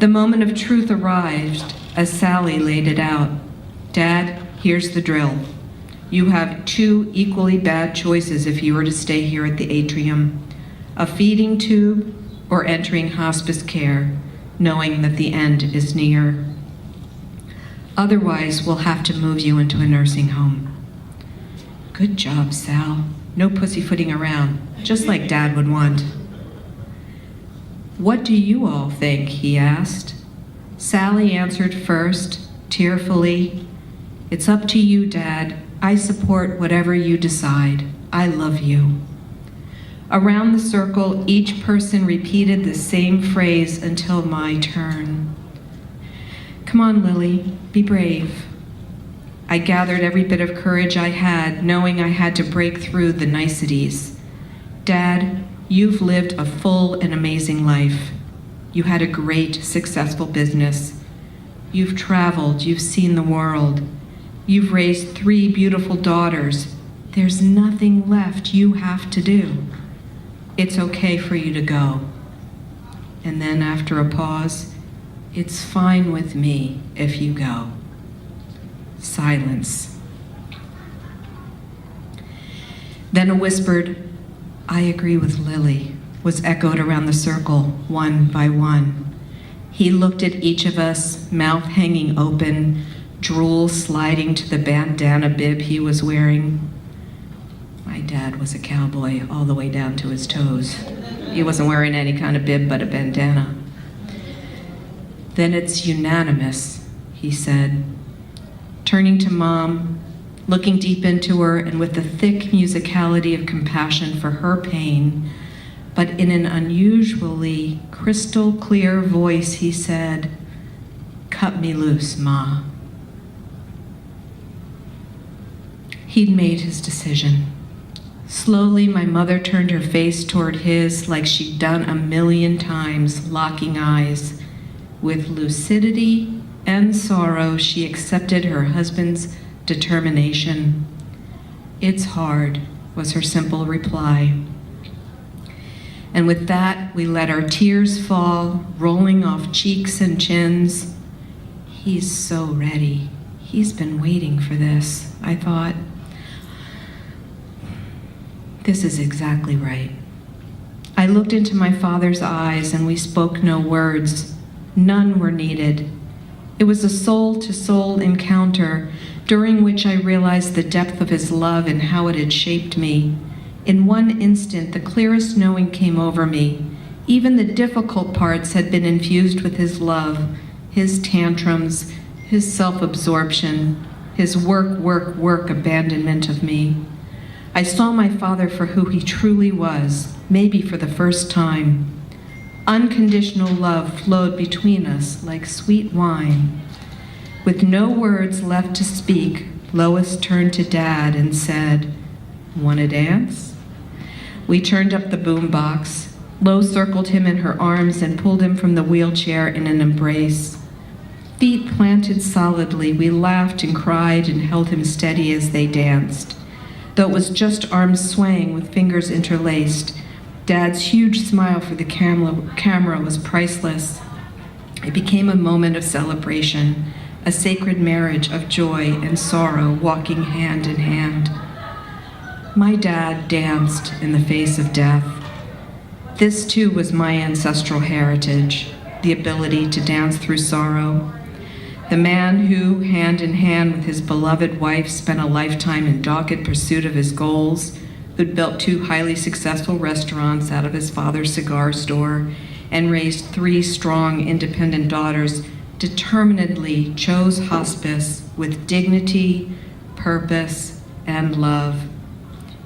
The moment of truth arrived as Sally laid it out. Dad, here's the drill. You have two equally bad choices if you were to stay here at the atrium: a feeding tube or entering hospice care, knowing that the end is near. Otherwise, we'll have to move you into a nursing home. Good job, Sal. No pussyfooting around, just like Dad would want. What do you all think? He asked. Sally answered first, tearfully. It's up to you, Dad. I support whatever you decide. I love you. Around the circle, each person repeated the same phrase until my turn. Come on, Lily, be brave. I gathered every bit of courage I had, knowing I had to break through the niceties. Dad, you've lived a full and amazing life. You had a great, successful business. You've traveled, you've seen the world. You've raised 3 beautiful daughters. There's nothing left you have to do. It's okay for you to go. And then after a pause, it's fine with me if you go. Silence. Then a whispered, I agree with Lily, was echoed around the circle, one by one. He looked at each of us, mouth hanging open, drool sliding to the bandana bib he was wearing. My dad was a cowboy all the way down to his toes. He wasn't wearing any kind of bib but a bandana. Then it's unanimous, he said. Turning to Mom, looking deep into her, and with the thick musicality of compassion for her pain, but in an unusually crystal clear voice, he said, Cut me loose, Ma. He'd made his decision. Slowly, my mother turned her face toward his like she'd done 1,000,000 times, locking eyes. With lucidity and sorrow, she accepted her husband's determination. It's hard, was her simple reply. And with that, we let our tears fall, rolling off cheeks and chins. He's so ready. He's been waiting for this, I thought. This is exactly right. I looked into my father's eyes and we spoke no words. None were needed. It was a soul-to-soul encounter during which I realized the depth of his love and how it had shaped me. In one instant, the clearest knowing came over me. Even the difficult parts had been infused with his love, his tantrums, his self-absorption, his work abandonment of me. I saw my father for who he truly was, maybe for the first time. Unconditional love flowed between us like sweet wine. With no words left to speak, Lois turned to Dad and said, "Want to dance?" We turned up the boombox. Lo circled him in her arms and pulled him from the wheelchair in an embrace. Feet planted solidly, we laughed and cried and held him steady as they danced. Though it was just arms swaying with fingers interlaced, Dad's huge smile for the camera was priceless. It became a moment of celebration, a sacred marriage of joy and sorrow walking hand in hand. My dad danced in the face of death. This too was my ancestral heritage, the ability to dance through sorrow. The man who, hand in hand with his beloved wife, spent a lifetime in dogged pursuit of his goals, who'd built 2 highly successful restaurants out of his father's cigar store and raised 3 strong, independent daughters, determinedly chose hospice with dignity, purpose, and love.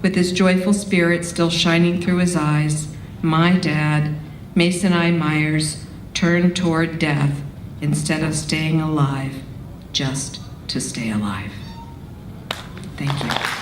With his joyful spirit still shining through his eyes, my dad, Mason I. Myers, turned toward death instead of staying alive, just to stay alive. Thank you.